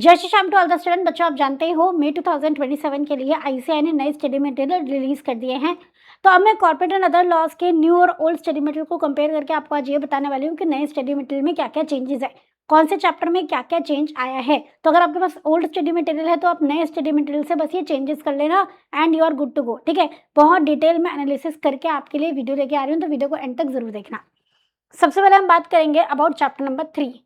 जय Shri Shyam to all the student. बच्चों, आप जानते ही हो मई 2027 के लिए आईसीएआई ने नए स्टडी मटेरियल रिलीज कर दिए हैं। तो अब मैं कॉर्पोरेट एंड अदर लॉज के न्यू और ओल्ड स्टडी मटेरियल को कंपेयर करके आपको आज ये बताने वाली हूँ कि नए स्टडी मटेरियल में क्या क्या चेंजेस है, कौन से चैप्टर में क्या क्या चेंज आया है। तो अगर आपके पास ओल्ड स्टडी मटेरियल है तो आप नए स्टडी मटेरियल से बस ये चेंजेस कर लेना and you are good to go. ठीक है, बहुत डिटेल में एनालिसिस करके आपके लिए वीडियो लेके आ रही हूँ, तो वीडियो को एंड तक जरूर देखना। सबसे पहले हम बात करेंगे about chapter number 3।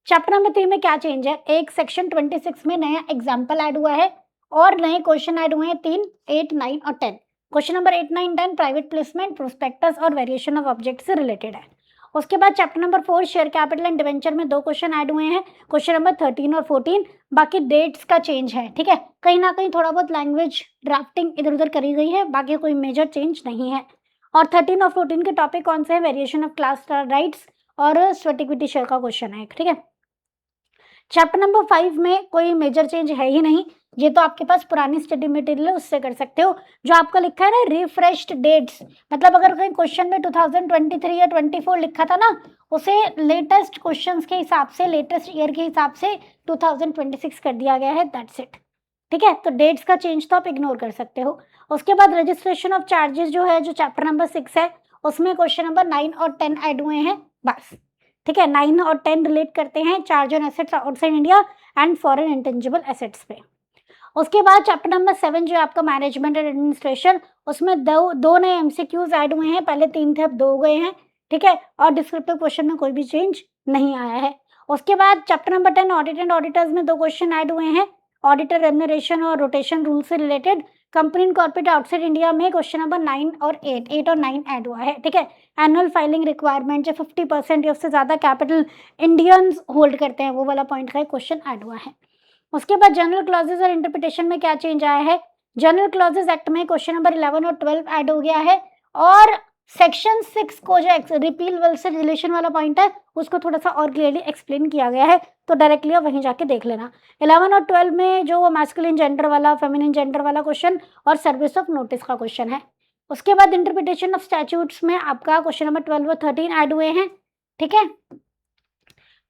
Chapter number 3 में क्या चेंज है? एक सेक्शन 26 में नया एग्जाम्पल ऐड हुआ है और नए क्वेश्चन ऐड हुए हैं 3, 8, 9 और 10। Question number 8, 9, 10 private placement, prospectus और वेरिएशन ऑफ ऑब्जेक्ट से रिलेटेड है। उसके बाद chapter number 4 share capital and debenture में 2 क्वेश्चन ऐड हुए हैं, क्वेश्चन नंबर 13 और 14। बाकी डेट्स का चेंज है। ठीक है, कहीं ना कहीं थोड़ा बहुत लैंग्वेज ड्राफ्टिंग इधर उधर करी गई है, बाकी कोई मेजर चेंज नहीं है। और 13 और 14 के टॉपिक कौन से हैं? वेरिएशन ऑफ क्लास राइट्स और स्वेटिक्विटी शेयर का क्वेश्चन है। ठीक है, चैप्टर नंबर 5 में कोई मेजर चेंज है ही नहीं, ये तो आपके पास पुरानी स्टडी मटेरियल है उससे कर सकते हो। जो आपका लिखा है ना रिफ्रेश्ड डेट्स, मतलब अगर कहीं क्वेश्चन में 2023 या 24 लिखा था ना, उसे लेटेस्ट क्वेश्चंस के हिसाब से, लेटेस्ट ईयर के हिसाब से 2026 कर दिया गया है, दैट्स इट। ठीक है, तो डेट्स का चेंज तो आप इग्नोर कर सकते हो। उसके बाद रजिस्ट्रेशन ऑफ चार्जेस जो है, जो चैप्टर नंबर 6 है, उसमें क्वेश्चन नंबर 9 और 10 ऐड हुए हैं बस। ठीक है, 9 और 10 रिलेट करते हैं charge on assets outside India and foreign intangible assets पे। उसके बाद चैप्टर नंबर 7 जो है आपका मैनेजमेंट एंड एडमिनिस्ट्रेशन, उसमें दो नए एमसीक्यूज ऐड हुए हैं, पहले 3 थे अब 2 हो गए हैं। ठीक है, और डिस्क्रिप्टिव क्वेश्चन में कोई भी चेंज नहीं आया है। उसके बाद chapter number 10 audit and auditors में 2 क्वेश्चन ऐड हुए हैं, ऑडिटर रेम्युनरेशन और रोटेशन रूल से related. Company in corporate outside India में क्वेश्चन नंबर 9 और 8 और 9 ऐड हुआ है। ठीक है, एनुअल फाइलिंग रिक्वायरमेंट जो 50% या उससे ज्यादा कैपिटल इंडियंस होल्ड करते हैं, वो वाला पॉइंट का क्वेश्चन ऐड हुआ है। उसके बाद जनरल क्लॉजेज और इंटरप्रिटेशन में क्या चेंज आया है? जनरल क्लॉजेज एक्ट में क्वेश्चन नंबर 11 और 12 ऐड हो गया है, और सेक्शन 6 को जो रिपील वर्सेस रिलेशन वाला पॉइंट है, उसको थोड़ा सा और क्लियरली एक्सप्लेन किया गया है, तो डायरेक्टली आप वहीं जाके देख लेना। 11 और 12 में जो वो मैस्कुलिन जेंडर वाला, फेमिनिन जेंडर वाला क्वेश्चन और सर्विस ऑफ नोटिस का क्वेश्चन है। उसके बाद इंटरप्रिटेशन ऑफ स्टैट्यूट्स में आपका क्वेश्चन नंबर 12 और 13 ऐड हुए हैं। ठीक है,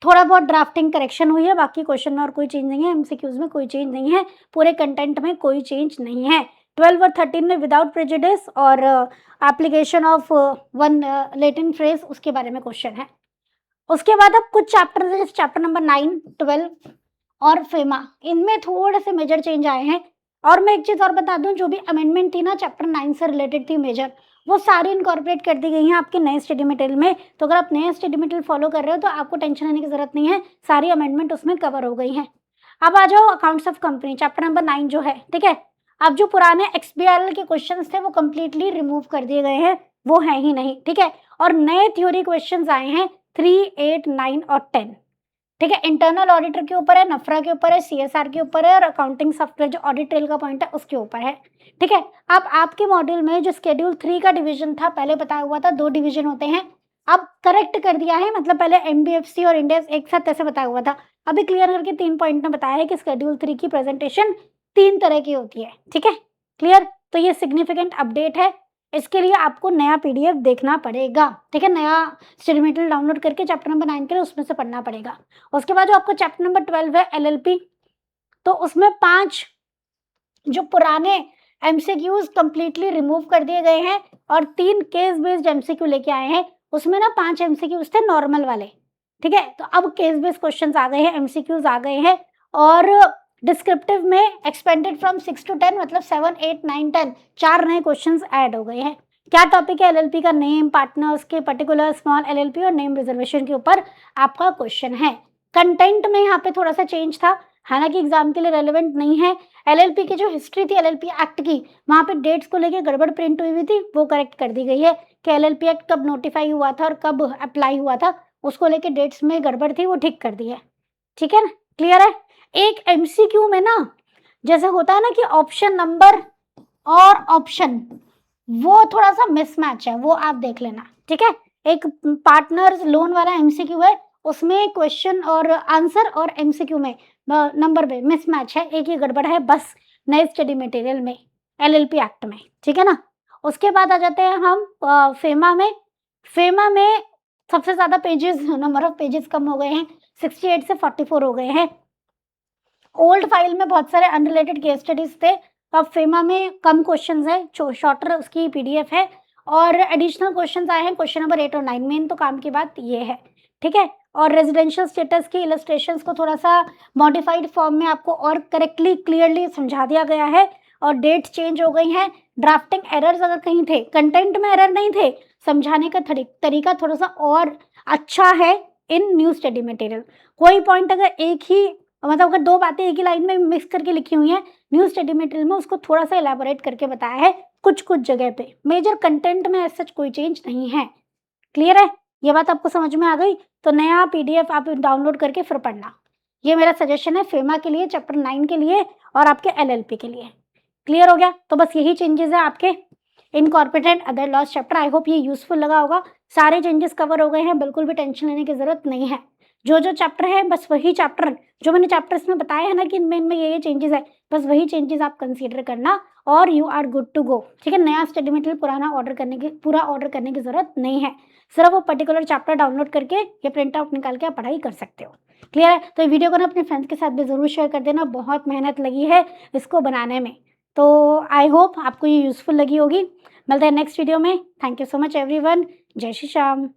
थोड़ा बहुत ड्राफ्टिंग करेक्शन हुई है, बाकी क्वेश्चन में और कोई चेंज नहीं है, एमसीक्यूज में कोई चेंज नहीं है, पूरे कंटेंट में कोई चेंज नहीं है। 12 और 13 में विदाउट प्रेजुडिस और application of one latent phrase, उसके बारे में क्वेश्चन है। उसके बाद अब कुछ चैप्टर है, चैप्टर नंबर 9, 12 और फेमा, इनमें थोड़े से मेजर चेंज आए हैं। और मैं एक चीज और बता दूं, जो भी अमेंडमेंट थी ना चैप्टर 9 से रिलेटेड थी मेजर, वो सारी इनकॉर्पोरेट कर दी गई हैं आपके नए स्टडी मटेरियल में। तो अगर आप नए स्टडी मटेरियल फॉलो कर रहे हो तो आपको टेंशन लेने की जरूरत नहीं है, सारी अमेंडमेंट उसमें कवर हो गई हैं। अब आ जाओ accounts of company, chapter number 9 जो है। ठीक है, अब जो पुराने एक्सबीआरएल के क्वेश्चन थे वो कंप्लीटली रिमूव कर दिए गए हैं, वो है ही नहीं। ठीक है, और नए थ्योरी क्वेश्चन आए हैं 3, 8, 9 और 10। ठीक है, इंटरनल ऑडिटर के ऊपर है, नफरा के ऊपर है, सीएसआर के ऊपर है, और अकाउंटिंग सॉफ्टवेयर जो ऑडिट ट्रेल का पॉइंट है उसके ऊपर है। ठीक है, अब आपके मॉड्यूल में जो शेड्यूल 3 का डिवीजन था, पहले बताया हुआ था 2 डिवीजन होते हैं, अब करेक्ट कर दिया है, मतलब पहले एनबीएफसी और इंडेक्स एक साथ ऐसे बताया हुआ था, अभी क्लियर करके 3 पॉइंट में बताया है कि शेड्यूल 3 की प्रेजेंटेशन 3 तरह की होती है। ठीक है, क्लियर? तो ये सिग्निफिकेंट अपडेट है, इसके लिए आपको नया पीडीएफ देखना पड़ेगा। ठीक है, नया स्टडी मटेरियल डाउनलोड करके चैप्टर नंबर 9 के लिए उसमें से पढ़ना पड़ेगा। उसके बाद जो आपका चैप्टर नंबर 12 है एलएलपी, तो उसमें 5 जो पुराने एमसीक्यूज कंप्लीटली रिमूव कर दिए गए हैं और 3 केस बेस्ड एमसीक्यू लेके आए हैं। उसमें ना 5 एमसीक्यूज थे नॉर्मल वाले। ठीक है, तो अब केस बेस्ड क्वेश्चंस आ गए हैं, एमसीक्यूज आ गए हैं, और डिस्क्रिप्टिव में एक्सपेंडेड फ्रॉम 6 to 10, मतलब 7, 8, 9, 10 4 नए क्वेश्चंस ऐड हो गए हैं। क्या टॉपिक है? एलएलपी का नेम, पार्टनर्स के पर्टिकुलर, स्मॉल एलएलपी और नेम रिजर्वेशन के ऊपर आपका क्वेश्चन है। कंटेंट में यहाँ पे थोड़ा सा चेंज था, हालांकि एग्जाम के लिए रेलेवेंट नहीं है। एलएलपी की जो हिस्ट्री थी एलएलपी एक्ट की, वहां पे डेट्स को लेके गड़बड़ प्रिंट हुई थी, वो करेक्ट कर दी गई है कि एलएलपी एक्ट कब नोटिफाई हुआ था और कब अप्लाई हुआ था, उसको लेके डेट्स में गड़बड़ थी, वो ठीक कर दी है। ठीक है ना, क्लियर है? एक एमसीक्यू में ना जैसे होता है ना कि ऑप्शन नंबर और ऑप्शन, वो थोड़ा सा मिसमैच है, वो आप देख लेना। ठीक है, एक पार्टनर्स लोन वाला एमसीक्यू है, उसमें क्वेश्चन और आंसर और एमसीक्यू में नंबर पे मिसमैच है, एक ही गड़बड़ है बस नए स्टडी मटेरियल में, एलएलपी एक्ट में। ठीक है ना, उसके बाद आ जाते हैं हम फेमा में। फेमा में सबसे ज्यादा पेजेस, नंबर ऑफ पेजेस कम हो गए हैं, 68 से 44 हो गए हैं। ओल्ड फाइल में बहुत सारे अनरिलेटेड केस स्टडीज़ थे, तो अब फेमा में कम क्वेश्चंस हैं, जो शॉर्टर उसकी पीडीएफ है और एडिशनल क्वेश्चंस आए हैं क्वेश्चन नंबर 8 और 9। मेन तो काम की बात ये है, ठीक है? और रेजिडेंशियल स्टेटस की इलस्ट्रेशंस को थोड़ा-सा मॉडिफाइड फॉर्म में आपको और करेक्टली, क्लियरली समझा दिया गया है और डेट चेंज हो गई हैं। ड्राफ्टिंग एरर्स अगर कहीं थे, कंटेंट में एरर नहीं थे, समझाने का तरीका थोड़ा-सा और अच्छा है इन न्यू स्टडी मटेरियल। कोई पॉइंट अगर एक ही मतलब अगर 2 बातें एक ही लाइन में मिक्स करके लिखी हुई हैं, न्यू स्टडी मटेरियल में उसको थोड़ा-सा इलैबोरेट करके बताया है कुछ-कुछ जगह पे। मेजर कंटेंट में एज़ सच कोई चेंज नहीं है। क्लियर है? ये बात आपको समझ में आ गई? तो नया पीडीएफ आप डाउनलोड करके फिर पढ़ना। ये मेरा सजेशन है फेमा के लिए, चैप्टर 9 के लिए और आपके एलएलपी के लिए। क्लियर हो गया? तो बस यही चेंजेज़ हैं आपके इन corporate and other laws chapter. I hope ये यूज़फुल लगा होगा। सारे चेंजेज़ कवर हो गए हैं, बिल्कुल भी टेंशन लेने की ज़रूरत नहीं है। जो-जो चैप्टर है बस वही चैप्टर जो मैंने चैप्टर्स में बताया है ना कि इनमें ये चेंजेज़ है, बस वही चेंजेज़ आप कंसीडर करना और you are good to go. ठीक है? नया स्टडी मटेरियल पूरा ऑर्डर करने की ज़रूरत नहीं है। सिर्फ वो पर्टिकुलर चैप्टर डाउनलोड करके या प्रिंट आउट निकाल के आप पढ़ाई कर सकते हो। क्लियर है? तो ये वीडियो को ना अपने फ्रेंड्स के साथ भी ज़रूर शेयर कर देना, बहुत मेहनत लगी है इसको बनाने में। तो आई होप आपको ये यूज़फुल लगी होगी। मिलते हैं नेक्स्ट वीडियो में। Thank you so much everyone. जय श्री श्याम।